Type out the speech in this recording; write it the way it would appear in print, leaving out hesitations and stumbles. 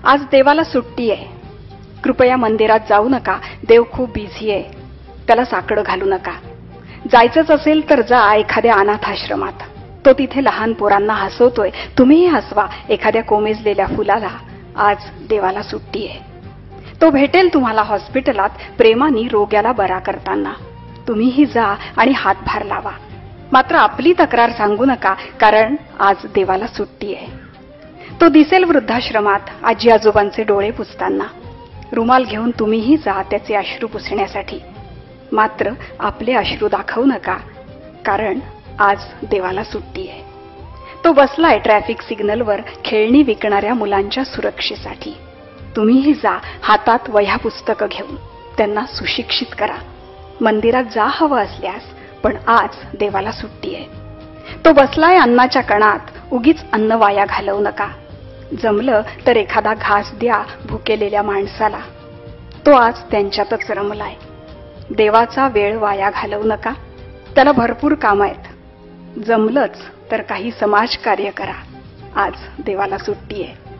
आज देवाला सुट्टी आहे. कृपया मंदिरात जाऊ नका. देव खूप बिझी आहे. त्याला साकडं घालू नका. जायचंच असेल तर जा एखाद्या अनाथ आश्रमात. तो तिथे लहान पोरांना हसवतोय. तुम्हीही हसवा एखाद्या कोमेजलेल्या फुलाला. आज देवाला सुट्टी आहे. तो भेटेल तुम्हाला हॉस्पिटलात प्रेमाने रोग्याला बरा करताना. तुम्हीही जा आणि हातभार लावा. मात्र आपली तक्रार सांगू नका, कारण आज देवाला सुट्टी आहे. तो दिसेल वृद्धाश्रमात आजी आजोबांचे डोळे पुसताना. रुमाल घेऊन तुम्हीही जा त्याचे अश्रू पुसण्यासाठी. मात्र आपले अश्रू दाखवू नका, कारण आज देवाला सुट्टी आहे. तो बसलाय ट्रॅफिक सिग्नलवर खेळणी विकणाऱ्या मुलांच्या सुरक्षेसाठी. तुम्हीही जा हातात वह्या पुस्तकं घेऊन. त्यांना सुशिक्षित करा. मंदिरात जा हवं असल्यास, पण आज देवाला सुट्टी आहे. तो बसलाय अन्नाच्या कणात. उगीच अन्न वाया घालवू नका. जमलं तर एखादा घास द्या भुकेलेल्या माणसाला. तो आज त्यांच्यातच रमलाय. देवाचा वेळ वाया घालवू नका. त्याला भरपूर काम आहेत. जमलंच तर काही समाजकार्य करा. आज देवाला सुट्टी आहे.